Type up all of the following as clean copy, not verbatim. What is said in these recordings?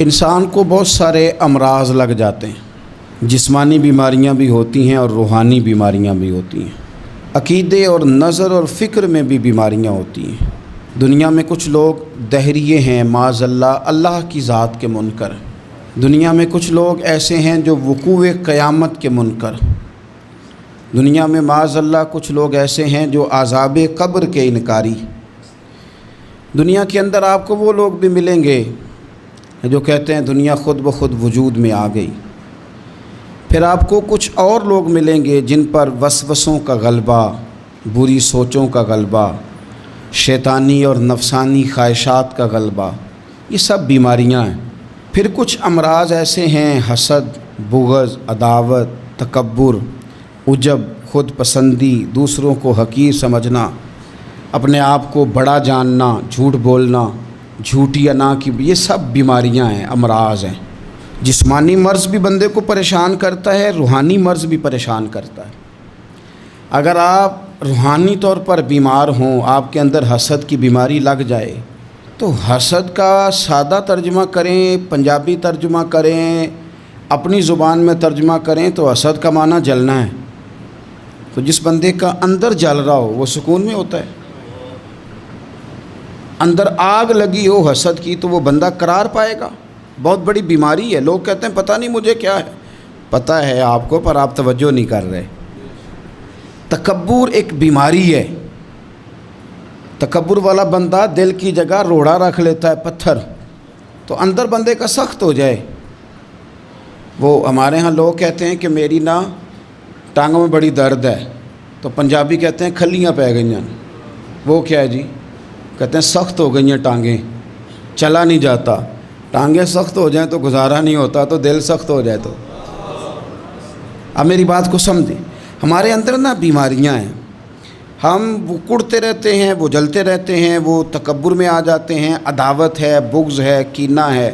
انسان کو بہت سارے امراض لگ جاتے ہیں، جسمانی بیماریاں بھی ہوتی ہیں اور روحانی بیماریاں بھی ہوتی ہیں، عقیدے اور نظر اور فکر میں بھی بیماریاں ہوتی ہیں۔ دنیا میں کچھ لوگ دہریے ہیں، معاذ اللہ کی ذات کے منکر۔ دنیا میں کچھ لوگ ایسے ہیں جو وقوع قیامت کے منکر۔ دنیا میں معاذ اللہ کچھ لوگ ایسے ہیں جو عذاب قبر کے انکاری۔ دنیا کے اندر آپ کو وہ لوگ بھی ملیں گے جو کہتے ہیں دنیا خود بخود وجود میں آ گئی۔ پھر آپ کو کچھ اور لوگ ملیں گے جن پر وسوسوں کا غلبہ، بری سوچوں کا غلبہ، شیطانی اور نفسانی خواہشات کا غلبہ، یہ سب بیماریاں ہیں۔ پھر کچھ امراض ایسے ہیں، حسد، بغض، عداوت، تکبر، عجب، خود پسندی، دوسروں کو حقیر سمجھنا، اپنے آپ کو بڑا جاننا، جھوٹ بولنا، جھوٹی انا کی، یہ سب بیماریاں ہیں، امراض ہیں۔ جسمانی مرض بھی بندے کو پریشان کرتا ہے، روحانی مرض بھی پریشان کرتا ہے۔ اگر آپ روحانی طور پر بیمار ہوں، آپ کے اندر حسد کی بیماری لگ جائے تو حسد کا سادہ ترجمہ کریں، پنجابی ترجمہ کریں، اپنی زبان میں ترجمہ کریں تو حسد کا معنی جلنا ہے۔ تو جس بندے کا اندر جل رہا ہو وہ سکون میں ہوتا ہے۔ اندر آگ لگی ہو حسد کی تو وہ بندہ قرار پائے گا۔ بہت بڑی بیماری ہے۔ لوگ کہتے ہیں پتہ نہیں مجھے کیا ہے، پتہ ہے آپ کو پر آپ توجہ نہیں کر رہے۔ تکبر ایک بیماری ہے۔ تکبر والا بندہ دل کی جگہ روڑا رکھ لیتا ہے، پتھر، تو اندر بندے کا سخت ہو جائے۔ وہ ہمارے ہاں لوگ کہتے ہیں کہ میری نا ٹانگوں میں بڑی درد ہے، تو پنجابی کہتے ہیں کھلیاں پہ گئی ہیں۔ وہ کیا ہے جی؟ کہتے ہیں سخت ہو گئی ہیں ٹانگیں، چلا نہیں جاتا۔ ٹانگیں سخت ہو جائیں تو گزارا نہیں ہوتا، تو دل سخت ہو جائے تو۔ اب میری بات کو سمجھیں، ہمارے اندر نا بیماریاں ہیں، ہم وہ کڑتے رہتے ہیں، وہ جلتے رہتے ہیں، وہ تکبر میں آ جاتے ہیں، عداوت ہے، بغض ہے، کینہ ہے،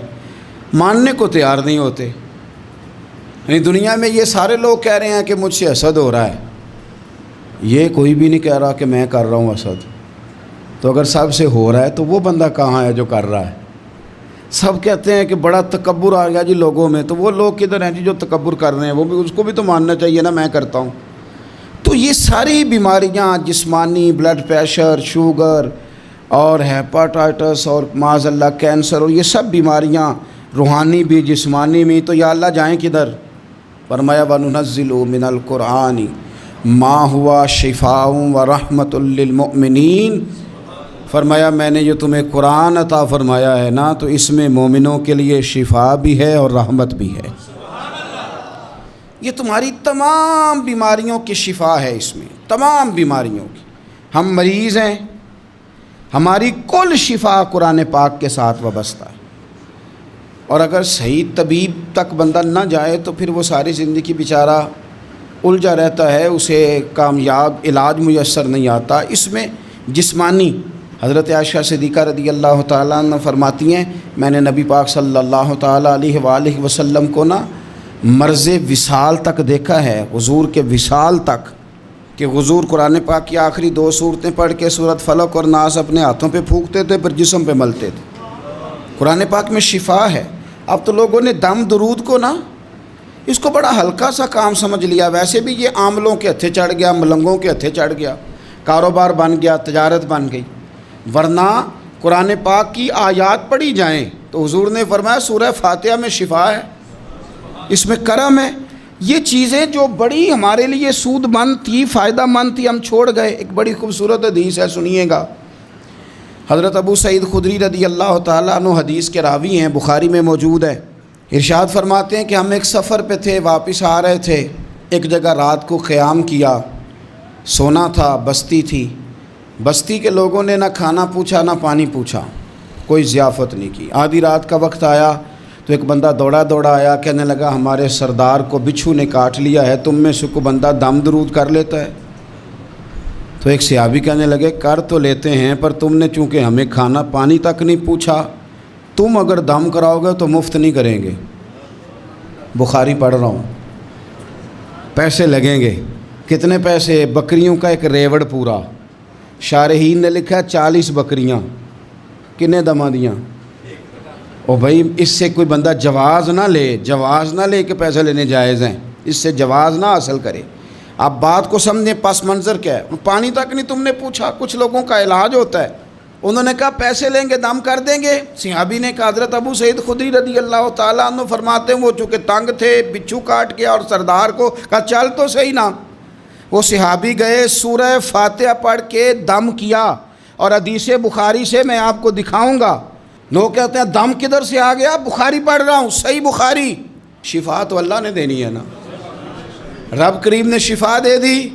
ماننے کو تیار نہیں ہوتے۔ یعنی دنیا میں یہ سارے لوگ کہہ رہے ہیں کہ مجھ سے حسد ہو رہا ہے، یہ کوئی بھی نہیں کہہ رہا کہ میں کر رہا ہوں حسد۔ تو اگر سب سے ہو رہا ہے تو وہ بندہ کہاں ہے جو کر رہا ہے؟ سب کہتے ہیں کہ بڑا تکبر آ گیا جی لوگوں میں، تو وہ لوگ کدھر ہیں جی جو تکبر کر رہے ہیں؟ وہ بھی، اس کو بھی تو ماننا چاہیے نا میں کرتا ہوں۔ تو یہ ساری بیماریاں، جسمانی، بلڈ پریشر، شوگر اور ہیپاٹائٹس اور معاذ اللہ کینسر، اور یہ سب بیماریاں روحانی بھی جسمانی بھی، تو یا اللہ جائیں کدھر؟ فرمایا وَنُنَزِّلُ مِنَ الْقُرْآنِ مَا هُوَ شِفَاءٌ وَرَحْمَةٌ لِّلْمُؤْمِنِينَ۔ فرمایا میں نے جو تمہیں قرآن عطا فرمایا ہے نا، تو اس میں مومنوں کے لیے شفا بھی ہے اور رحمت بھی ہے۔ یہ تمہاری تمام بیماریوں کی شفا ہے، اس میں تمام بیماریوں کی۔ ہم مریض ہیں، ہماری کل شفا قرآن پاک کے ساتھ وابستہ ہے، اور اگر صحیح طبیب تک بندہ نہ جائے تو پھر وہ ساری زندگی بیچارہ الجھا رہتا ہے، اسے کامیاب علاج میسر نہیں آتا۔ اس میں جسمانی، حضرت عائشہ صدیقہ رضی اللہ تعالیٰ عنہ فرماتی ہیں میں نے نبی پاک صلی اللہ تعالیٰ علیہ وآلہ وسلم کو نا مرض وصال تک دیکھا ہے، حضور کے وصال تک، کہ حضور قرآن پاک کی آخری 2 سورتیں پڑھ کے سورۃ فلق اور ناس اپنے ہاتھوں پہ پھونکتے تھے، پھر جسم پہ ملتے تھے۔ قرآن پاک میں شفا ہے۔ اب تو لوگوں نے دم درود کو نا اس کو بڑا ہلکا سا کام سمجھ لیا۔ ویسے بھی یہ عاملوں کے ہتھے چڑھ گیا، ملنگوں کے ہتھے چڑھ گیا، کاروبار بن گیا، تجارت بن گئی۔ ورنہ قرآن پاک کی آیات پڑھی جائیں تو حضور نے فرمایا سورہ فاتحہ میں شفا ہے، اس میں کرم ہے۔ یہ چیزیں جو بڑی ہمارے لیے سود مند تھی، فائدہ مند تھی، ہم چھوڑ گئے۔ ایک بڑی خوبصورت حدیث ہے، سنیے گا۔ حضرت ابو سعید خدری رضی اللہ تعالیٰ عنہ حدیث کے راوی ہیں، بخاری میں موجود ہے۔ ارشاد فرماتے ہیں کہ ہم ایک سفر پہ تھے، واپس آ رہے تھے، ایک جگہ رات کو قیام کیا، سونا تھا، بستی تھی۔ بستی کے لوگوں نے نہ کھانا پوچھا نہ پانی پوچھا، کوئی ضیافت نہیں کی۔ آدھی رات کا وقت آیا تو ایک بندہ دوڑا دوڑا آیا، کہنے لگا ہمارے سردار کو بچھو نے کاٹ لیا ہے، تم میں سے کوئی بندہ دم درود کر لیتا ہے؟ تو ایک صحابی کہنے لگے کر تو لیتے ہیں، پر تم نے چونکہ ہمیں کھانا پانی تک نہیں پوچھا، تم اگر دم کراؤ گے تو مفت نہیں کریں گے۔ بخاری پڑھ رہا ہوں، پیسے لگیں گے۔ کتنے پیسے؟ بکریوں کا ایک ریوڑ پورا۔ شارحین نے لکھا 40 بکریاں۔ کنے دما دیاں؟ اور بھائی اس سے کوئی بندہ جواز نہ لے کہ پیسے لینے جائز ہیں، اس سے جواز نہ حاصل کرے۔ آپ بات کو سمجھیں، پس منظر کیا ہے؟ پانی تک نہیں تم نے پوچھا۔ کچھ لوگوں کا علاج ہوتا ہے، انہوں نے کہا پیسے لیں گے دم کر دیں گے۔ صحابی نے کہا، حضرت ابو سعید خدری رضی اللہ تعالیٰ عنہ فرماتے ہیں وہ چونکہ تنگ تھے، بچھو کاٹ گیا اور سردار کو کہا چل تو صحیح نا۔ وہ صحابی گئے، سورہ فاتحہ پڑھ کے دم کیا، اور حدیث بخاری سے میں آپ کو دکھاؤں گا۔ لوگ کہتے ہیں دم کدھر سے آ گیا؟ بخاری پڑھ رہا ہوں، صحیح بخاری۔ شفا تو اللہ نے دینی ہے نا، رب کریم نے شفا دے دی۔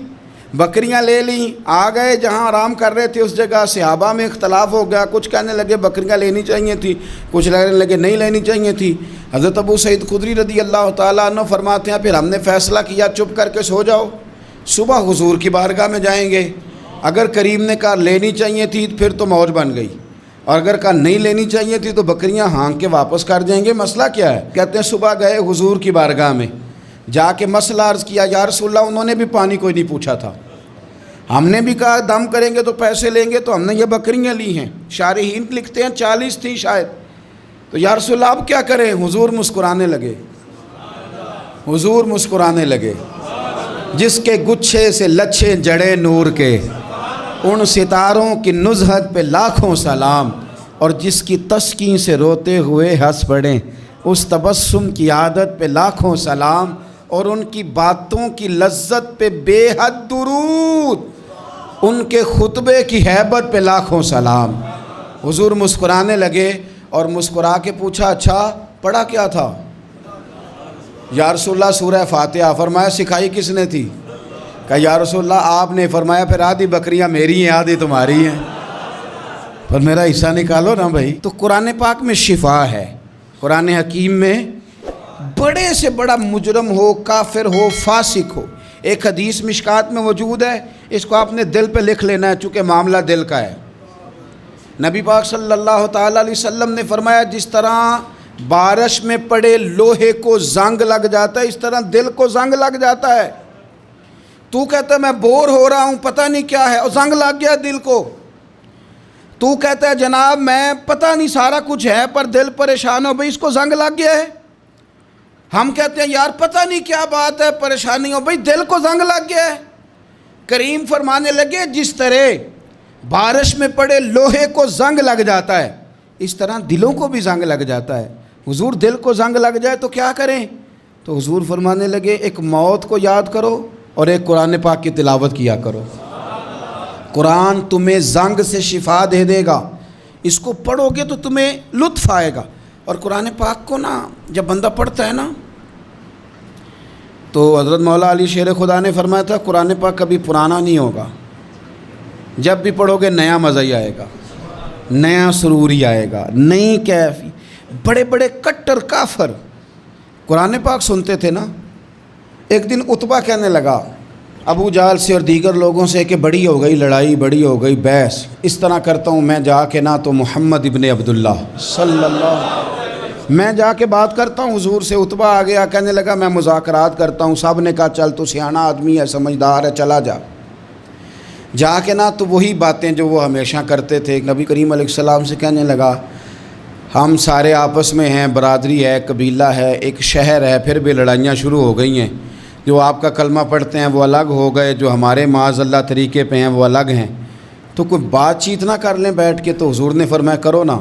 بکریاں لے لیں، آ گئے جہاں آرام کر رہے تھے اس جگہ، صحابہ میں اختلاف ہو گیا، کچھ کہنے لگے بکریاں لینی چاہیے تھی، کچھ کہنے لگے نہیں لینی چاہیے تھی۔ حضرت ابو سعید خدری رضی اللہ تعالیٰ عنہ فرماتے ہیں پھر ہم نے فیصلہ کیا چپ کر کے سو جاؤ، صبح حضور کی بارگاہ میں جائیں گے۔ اگر کریم نے کہا لینی چاہیے تھی پھر تو موج بن گئی، اور اگر کہا نہیں لینی چاہیے تھی تو بکریاں ہانک کے واپس کر جائیں گے۔ مسئلہ کیا ہے؟ کہتے ہیں صبح گئے حضور کی بارگاہ میں، جا کے مسئلہ عرض کیا، یا رسول اللہ انہوں نے بھی پانی کوئی نہیں پوچھا تھا، ہم نے بھی کہا دم کریں گے تو پیسے لیں گے، تو ہم نے یہ بکریاں لی ہیں۔ شارحین لکھتے ہیں 40 تھیں شاید، تو یا رسول اللہ اب کیا کریں؟ حضور مسکرانے لگے، حضور مسکرانے لگے۔ جس کے گچھے سے لچھے جڑے نور کے، ان ستاروں کی نزہت پہ لاکھوں سلام، اور جس کی تسکین سے روتے ہوئے ہنس پڑیں، اس تبسم کی عادت پہ لاکھوں سلام، اور ان کی باتوں کی لذت پہ بے حد درود، ان کے خطبے کی ہیبت پہ لاکھوں سلام۔ حضور مسکرانے لگے اور مسکرا کے پوچھا اچھا پڑھا کیا تھا؟ یا رسول اللہ سورہ فاتحہ۔ فرمایا سکھائی کس نے تھی؟ کہا یا رسول اللہ آپ نے۔ فرمایا پھر آدھی بکریاں میری ہیں آدھی تمہاری ہیں، پر میرا حصہ نکالو نا بھائی۔ تو قرآن پاک میں شفا ہے، قرآن حکیم میں بڑے سے بڑا مجرم ہو، کافر ہو، فاسق ہو، ایک حدیث مشکات میں موجود ہے، اس کو آپ نے دل پہ لکھ لینا ہے چونکہ معاملہ دل کا ہے۔ نبی پاک صلی اللہ تعالیٰ علیہ وسلم نے فرمایا جس طرح بارش میں پڑے لوہے کو زنگ لگ جاتا ہے، اس طرح دل کو زنگ لگ جاتا ہے۔ تو کہتا ہے میں بور ہو رہا ہوں پتہ نہیں کیا ہے، اور زنگ لگ گیا دل کو۔ تو کہتا ہے جناب میں پتہ نہیں سارا کچھ ہے پر دل پریشان ہو، بھئی اس کو زنگ لگ گیا ہے۔ ہم کہتے ہیں یار پتہ نہیں کیا بات ہے، پریشانی ہو، بھئی دل کو زنگ لگ گیا ہے۔ کریم فرمانے لگے جس طرح بارش میں پڑے لوہے کو زنگ لگ جاتا ہے، اس طرح دلوں کو بھی زنگ لگ جاتا ہے۔ حضور دل کو زنگ لگ جائے تو کیا کریں؟ تو حضور فرمانے لگے ایک موت کو یاد کرو اور ایک قرآن پاک کی تلاوت کیا کرو، قرآن تمہیں زنگ سے شفا دے دے گا، اس کو پڑھو گے تو تمہیں لطف آئے گا۔ اور قرآن پاک کو نا جب بندہ پڑھتا ہے نا تو حضرت مولا علی شیر خدا نے فرمایا تھا قرآن پاک کبھی پرانا نہیں ہوگا، جب بھی پڑھو گے نیا مزہ ہی آئے گا، نیا سرور ہی آئے گا، نئی کیفی۔ بڑے بڑے کٹر کافر قرآن پاک سنتے تھے نا۔ ایک دن عتبہ کہنے لگا ابو جہل سے اور دیگر لوگوں سے کہ بڑی ہو گئی لڑائی، بڑی ہو گئی بحث، اس طرح کرتا ہوں میں جا کے نہ تو محمد ابن عبداللہ صلی اللہ، میں جا کے بات کرتا ہوں حضور سے۔ عتبہ آ گیا کہنے لگا میں مذاکرات کرتا ہوں، سب نے کہا چل تو سیاںہ آدمی ہے، سمجھدار ہے، چلا جا۔ جا کے نہ تو وہی باتیں جو وہ ہمیشہ کرتے تھے، نبی کریم علیہ السلام سے کہنے لگا ہم سارے آپس میں ہیں، برادری ہے، قبیلہ ہے، ایک شہر ہے، پھر بھی لڑائیاں شروع ہو گئی ہیں، جو آپ کا کلمہ پڑھتے ہیں وہ الگ ہو گئے، جو ہمارے معاذ اللہ طریقے پہ ہیں وہ الگ ہیں، تو کوئی بات چیت نہ کر لیں بیٹھ کے۔ تو حضور نے فرمایا کرو نا۔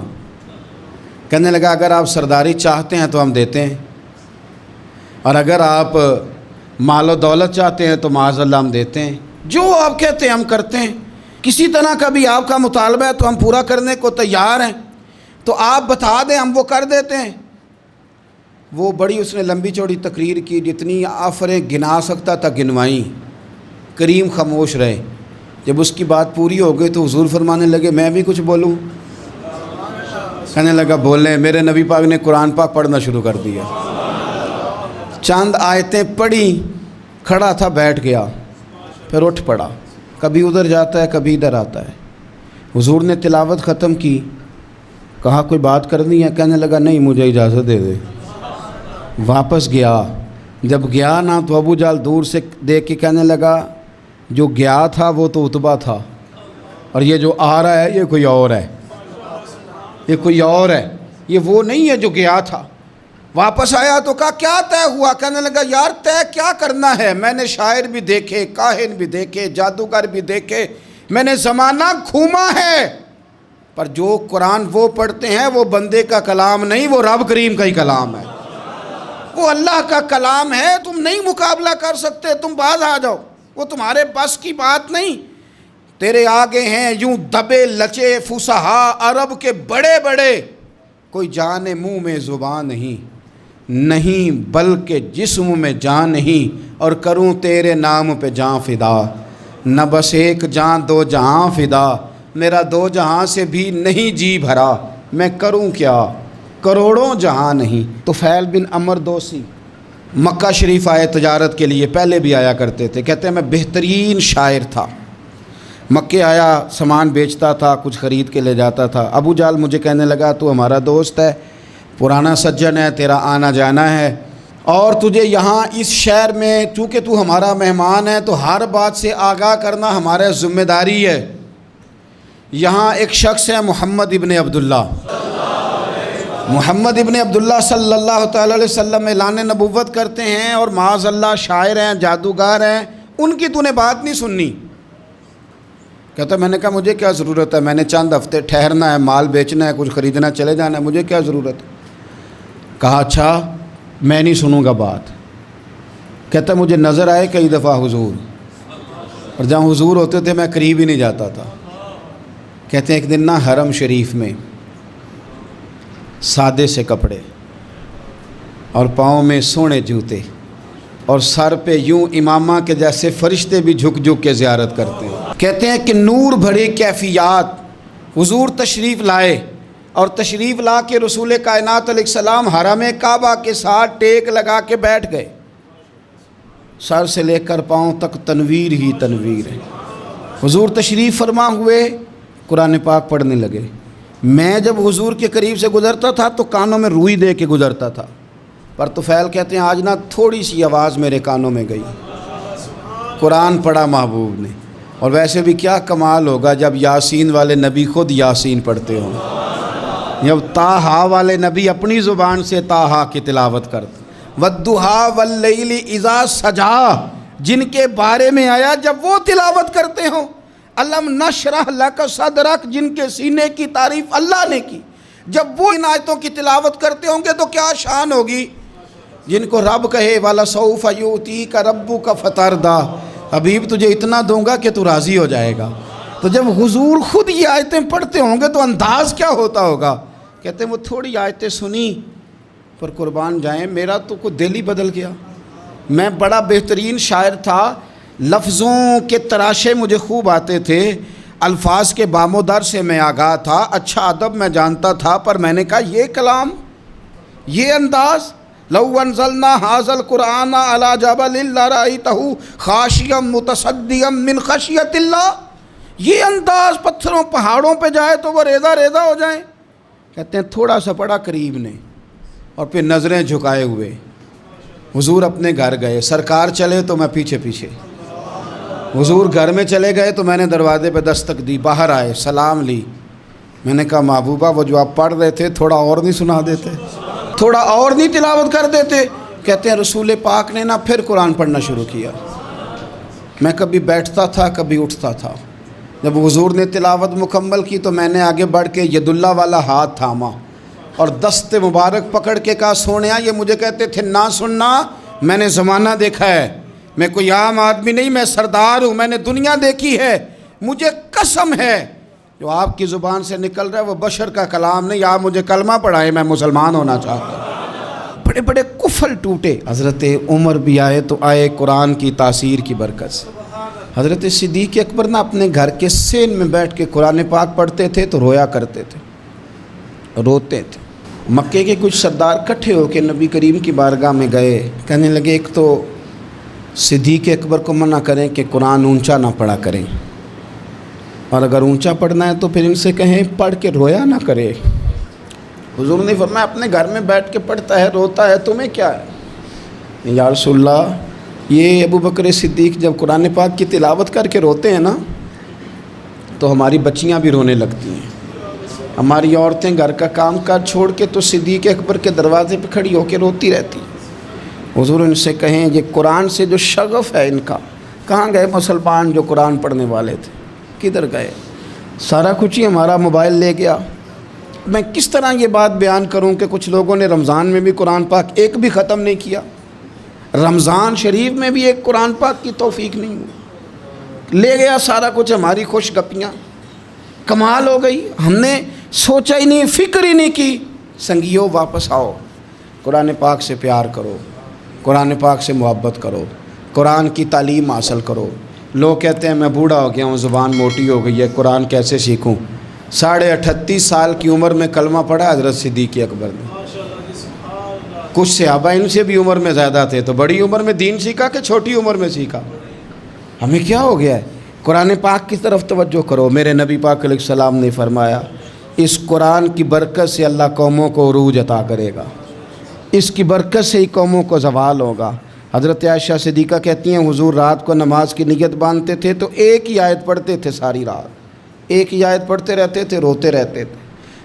کہنے لگا اگر آپ سرداری چاہتے ہیں تو ہم دیتے ہیں، اور اگر آپ مال و دولت چاہتے ہیں تو معاذ اللہ ہم دیتے ہیں، جو آپ کہتے ہیں ہم کرتے ہیں، کسی طرح کا بھی آپ کا مطالبہ ہے تو ہم پورا کرنے کو تیار ہیں، تو آپ بتا دیں ہم وہ کر دیتے ہیں۔ وہ بڑی اس نے لمبی چوڑی تقریر کی، جتنی آفریں گنا سکتا تھا گنوائیں، کریم خاموش رہے۔ جب اس کی بات پوری ہو گئی تو حضور فرمانے لگے میں بھی کچھ بولوں؟ کہنے لگا بولیں۔ میرے نبی پاک نے قرآن پاک پڑھنا شروع کر دیا، چند آیتیں پڑھی، کھڑا تھا بیٹھ گیا، پھر اٹھ پڑا، کبھی ادھر جاتا ہے کبھی ادھر آتا ہے۔ حضور نے تلاوت ختم کی، کہا کوئی بات کرنی ہے؟ کہنے لگا نہیں مجھے اجازت دے دے۔ واپس گیا، جب گیا نا تو ابو جہل دور سے دیکھ کے کہنے لگا جو گیا تھا وہ تو عتبہ تھا، اور یہ جو آ رہا ہے یہ کوئی اور ہے، یہ کوئی اور ہے، یہ وہ نہیں ہے جو گیا تھا۔ واپس آیا تو کہا کیا طے ہوا؟ کہنے لگا یار طے کیا کرنا ہے، میں نے شاعر بھی دیکھے، کاہن بھی دیکھے، جادوگر بھی دیکھے، میں نے زمانہ گھوما ہے، پر جو قرآن وہ پڑھتے ہیں وہ بندے کا کلام نہیں، وہ رب کریم کا ہی کلام ہے، وہ اللہ کا کلام ہے، تم نہیں مقابلہ کر سکتے، تم باز آ جاؤ، وہ تمہارے بس کی بات نہیں۔ تیرے آگے ہیں یوں دبے لچے فصحا عرب کے بڑے بڑے، کوئی جان منہ میں زبان نہیں بلکہ جسم میں جان نہیں، اور کروں تیرے نام پہ جان فدا، نہ بس ایک جان دو جہاں فدا، میرا دو جہاں سے بھی نہیں جی بھرا، میں کروں کیا کروڑوں جہاں نہیں۔ طفیل بن عمرو دوسی مکہ شریف آئے تجارت کے لیے، پہلے بھی آیا کرتے تھے، کہتے ہیں میں بہترین شاعر تھا، مکے آیا سامان بیچتا تھا، کچھ خرید کے لے جاتا تھا۔ ابو جہل مجھے کہنے لگا تو ہمارا دوست ہے، پرانا سجن ہے، تیرا آنا جانا ہے، اور تجھے یہاں اس شہر میں چونکہ تو ہمارا مہمان ہے تو ہر بات سے آگاہ کرنا ہمارا ذمہ داری ہے۔ یہاں ایک شخص ہے محمد ابن عبداللہ، محمد ابن عبداللہ صلی اللہ تعالی علیہ وسلم اعلان نبوت کرتے ہیں، اور معاذ اللہ شاعر ہیں، جادوگر ہیں، ان کی تو نے بات نہیں سننی۔ کہتا میں نے کہا مجھے کیا ضرورت ہے، میں نے چند ہفتے ٹھہرنا ہے، مال بیچنا ہے، کچھ خریدنا، چلے جانا ہے، مجھے کیا ضرورت ہے؟ کہا اچھا میں نہیں سنوں گا بات۔ کہتا مجھے نظر آئے کئی دفعہ حضور، اور جہاں حضور ہوتے تھے میں قریب ہی نہیں جاتا تھا۔ کہتے ہیں ایک دن نا حرم شریف میں سادے سے کپڑے اور پاؤں میں سونے جوتے اور سر پہ یوں امامہ کے جیسے فرشتے بھی جھک جھک کے زیارت کرتے ہیں۔ کہتے ہیں کہ نور بھری کیفیات حضور تشریف لائے، اور تشریف لا کے رسول کائنات علیہ السلام حرم کعبہ کے ساتھ ٹیک لگا کے بیٹھ گئے، سر سے لے کر پاؤں تک تنویر ہی تنویر ہے۔ حضور تشریف فرما ہوئے، قرآن پاک پڑھنے لگے۔ میں جب حضور کے قریب سے گزرتا تھا تو کانوں میں روئی دے کے گزرتا تھا، پر طفیل کہتے ہیں آج نا تھوڑی سی آواز میرے کانوں میں گئی، قرآن پڑھا محبوب نے۔ اور ویسے بھی کیا کمال ہوگا جب یاسین والے نبی خود یاسین پڑھتے ہوں، جب طٰہٰ والے نبی اپنی زبان سے طٰہٰ کی تلاوت کرتے، وَالضُّحَىٰ وَاللَّيْلِ اِذَا سَجَىٰ جن کے بارے میں آیا جب وہ تلاوت کرتے ہوں، الم نشرح لک صدرک جن کے سینے کی تعریف اللہ نے کی، جب وہ ان آیتوں کی تلاوت کرتے ہوں گے تو کیا شان ہوگی۔ جن کو رب کہے وَلَسَوْفَ يُؤْتِيكَ رَبُّكَ فَتَرْضَىٰ حبیب تجھے اتنا دوں گا کہ تو راضی ہو جائے گا، تو جب حضور خود یہ آیتیں پڑھتے ہوں گے تو انداز کیا ہوتا ہوگا۔ کہتے ہیں وہ تھوڑی آیتیں سنی پر قربان جائیں میرا تو کوئی دل ہی بدل گیا۔ میں بڑا بہترین شاعر تھا، لفظوں کے تراشے مجھے خوب آتے تھے، الفاظ کے بام و در سے میں آگاہ تھا، اچھا ادب میں جانتا تھا، پر میں نے کہا یہ کلام، یہ انداز، لو انزلنا هذا القرآن على جبل لرأيته خاشعا متصدعا من خشیۃ اللہ، یہ انداز پتھروں پہاڑوں پہ جائے تو وہ ریزہ ریزہ ہو جائیں۔ کہتے ہیں تھوڑا سا پڑا قریب نے، اور پھر نظریں جھکائے ہوئے حضور اپنے گھر گئے، سرکار چلے تو میں پیچھے پیچھے، حضور گھر میں چلے گئے تو میں نے دروازے پہ دستک دی، باہر آئے، سلام لی، میں نے کہا محبوبہ وہ جو آپ پڑھ رہے تھے تھوڑا اور نہیں سنا دیتے، تھوڑا اور نہیں تلاوت کر دیتے؟ کہتے ہیں رسول پاک نے نا پھر قرآن پڑھنا شروع کیا، میں کبھی بیٹھتا تھا کبھی اٹھتا تھا، جب حضور نے تلاوت مکمل کی تو میں نے آگے بڑھ کے ید اللہ والا ہاتھ تھاما اور دست مبارک پکڑ کے کہا سونیا، یہ مجھے کہتے تھے نہ سننا، میں نے زمانہ دیکھا ہے، میں کوئی عام آدمی نہیں، میں سردار ہوں، میں نے دنیا دیکھی ہے، مجھے قسم ہے جو آپ کی زبان سے نکل رہا ہے وہ بشر کا کلام نہیں، آپ مجھے کلمہ پڑھائیں، میں مسلمان ہونا چاہتا ہوں۔ بڑے بڑے کفل ٹوٹے۔ حضرت عمر بھی آئے تو آئے قرآن کی تاثیر کی برکت سے۔ حضرت صدیق اکبر نا اپنے گھر کے سین میں بیٹھ کے قرآن پاک پڑھتے تھے تو رویا کرتے تھے، روتے تھے۔ مکے کے کچھ سردار کٹھے ہو کے نبی کریم کی بارگاہ میں گئے، کہنے لگے ایک تو صدیق اکبر کو منع کریں کہ قرآن اونچا نہ پڑھا کریں، اور اگر اونچا پڑھنا ہے تو پھر ان سے کہیں پڑھ کے رویا نہ کرے۔ حضور نے فرمایا اپنے گھر میں بیٹھ کے پڑھتا ہے، روتا ہے، تمہیں کیا ہے؟ یا رسول اللہ یہ ابو بکر صدیق جب قرآن پاک کی تلاوت کر کے روتے ہیں نا تو ہماری بچیاں بھی رونے لگتی ہیں۔ ہماری عورتیں گھر کا کام کاج چھوڑ کے تو صدیق اکبر کے دروازے پہ کھڑی ہو کے روتی رہتی. حضور ان سے کہیں یہ قرآن سے جو شغف ہے ان کا، کہاں گئے مسلمان جو قرآن پڑھنے والے تھے، کدھر گئے؟ سارا کچھ ہی ہمارا موبائل لے گیا. میں کس طرح یہ بات بیان کروں کہ کچھ لوگوں نے رمضان میں بھی قرآن پاک ایک بھی ختم نہیں کیا، رمضان شریف میں بھی ایک قرآن پاک کی توفیق نہیں ہوئی. لے گیا سارا کچھ، ہماری خوش گپیاں. کمال ہو گئی، ہم نے سوچا ہی نہیں، فکر ہی نہیں کی. سنگیو واپس آؤ، قرآن پاک سے پیار کرو، قرآن پاک سے محبت کرو، قرآن کی تعلیم حاصل کرو. لوگ کہتے ہیں میں بوڑھا ہو گیا ہوں، زبان موٹی ہو گئی ہے، قرآن کیسے سیکھوں؟ 38.5 سال کی عمر میں کلمہ پڑھا حضرت صدیق اکبر نے. کچھ صحابہ ان سے بھی عمر میں زیادہ تھے، تو بڑی عمر میں دین سیکھا کہ چھوٹی عمر میں سیکھا؟ ہمیں کیا ہو گیا ہے؟ قرآن پاک کی طرف توجہ کرو. میرے نبی پاک علیہ السلام نے فرمایا اس قرآن کی برکت سے اللہ قوموں کو عروج عطا کرے گا، اس کی برکت سے ہی قوموں کو زوال ہوگا. حضرت عائشہ صدیقہ کہتی ہیں حضور رات کو نماز کی نیت باندھتے تھے تو ایک ہی آیت پڑھتے تھے، ساری رات ایک ہی آیت پڑھتے رہتے تھے، روتے رہتے تھے.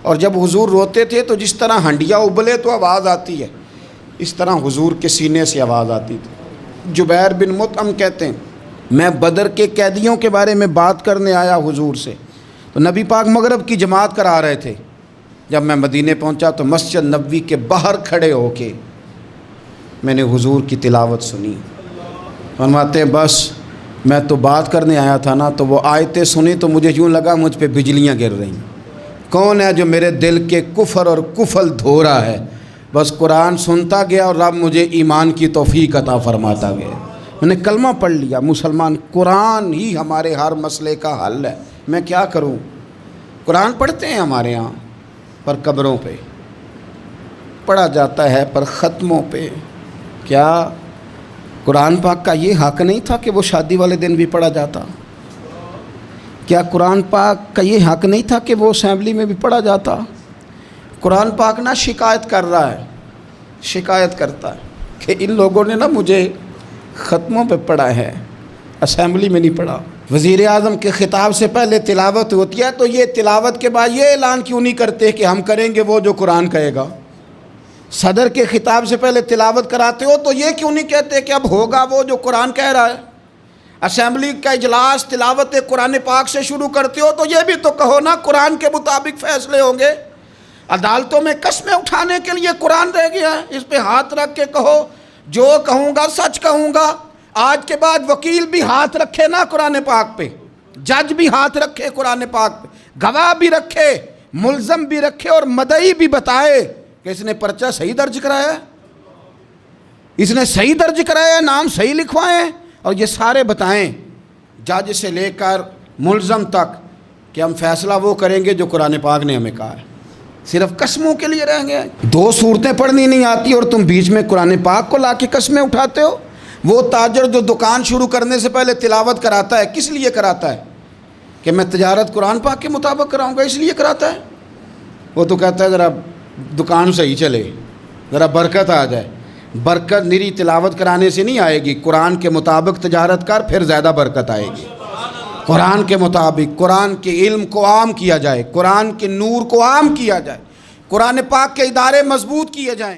اور جب حضور روتے تھے تو جس طرح ہنڈیا ابلے تو آواز آتی ہے، اس طرح حضور کے سینے سے آواز آتی تھی. جبیر بن مطعم کہتے ہیں میں بدر کے قیدیوں کے بارے میں بات کرنے آیا حضور سے، تو نبی پاک مغرب کی جماعت کرا رہے تھے. جب میں مدینے پہنچا تو مسجد نبوی کے باہر کھڑے ہو کے میں نے حضور کی تلاوت سنی. فرماتے ہیں بس میں تو بات کرنے آیا تھا نا، تو وہ آیتیں سنی تو مجھے یوں لگا مجھ پہ بجلیاں گر رہی. کون ہے جو میرے دل کے کفر اور کفل دھو رہا ہے؟ بس قرآن سنتا گیا اور رب مجھے ایمان کی توفیق عطا فرماتا گیا. میں نے کلمہ پڑھ لیا، مسلمان. قرآن ہی ہمارے ہر مسئلے کا حل ہے. میں کیا کروں؟ قرآن پڑھتے ہیں ہمارے ہاں، پر قبروں پہ پڑھا جاتا ہے، پر ختموں پہ. کیا قرآن پاک کا یہ حق نہیں تھا کہ وہ شادی والے دن بھی پڑھا جاتا؟ کیا قرآن پاک کا یہ حق نہیں تھا کہ وہ اسمبلی میں بھی پڑھا جاتا؟ قرآن پاک نہ شکایت کر رہا ہے، شکایت کرتا ہے کہ ان لوگوں نے نا مجھے ختموں پہ پڑھا ہے، اسمبلی میں نہیں پڑھا. وزیر اعظم کے خطاب سے پہلے تلاوت ہوتی ہے تو یہ تلاوت کے بعد یہ اعلان کیوں نہیں کرتے کہ ہم کریں گے وہ جو قرآن کہے گا؟ صدر کے خطاب سے پہلے تلاوت کراتے ہو تو یہ کیوں نہیں کہتے کہ اب ہوگا وہ جو قرآن کہہ رہا ہے؟ اسمبلی کا اجلاس تلاوت قرآن پاک سے شروع کرتے ہو تو یہ بھی تو کہو نا قرآن کے مطابق فیصلے ہوں گے. عدالتوں میں قسمیں اٹھانے کے لیے قرآن رہ گیا ہے، اس پہ ہاتھ رکھ کے کہو جو کہوں گا سچ کہوں گا. آج کے بعد وکیل بھی ہاتھ رکھے نا قرآن پاک پہ، جج بھی ہاتھ رکھے قرآن پاک پہ، گواہ بھی رکھے، ملزم بھی رکھے، اور مدعی بھی بتائے کہ اس نے پرچہ صحیح درج کرایا ہے، اس نے صحیح درج کرایا ہے، نام صحیح لکھوائے ہیں. اور یہ سارے بتائیں جج سے لے کر ملزم تک کہ ہم فیصلہ وہ کریں گے جو قرآن پاک نے ہمیں کہا ہے. صرف قسموں کے لیے رہیں گے. 2 صورتیں پڑھنی نہیں آتی اور تم بیچ میں قرآن پاک کو لا کے قسمیں اٹھاتے ہو. وہ تاجر جو دکان شروع کرنے سے پہلے تلاوت کراتا ہے کس لیے کراتا ہے؟ کہ میں تجارت قرآن پاک کے مطابق کراؤں گا، اس لیے کراتا ہے. وہ تو کہتا ہے ذرا دکان صحیح چلے، ذرا برکت آ جائے. برکت نری تلاوت کرانے سے نہیں آئے گی. قرآن کے مطابق تجارت کر، پھر زیادہ برکت آئے گی. قرآن کے مطابق قرآن کے علم کو عام کیا جائے، قرآن کے نور کو عام کیا جائے، قرآن پاک کے ادارے مضبوط کیے جائیں.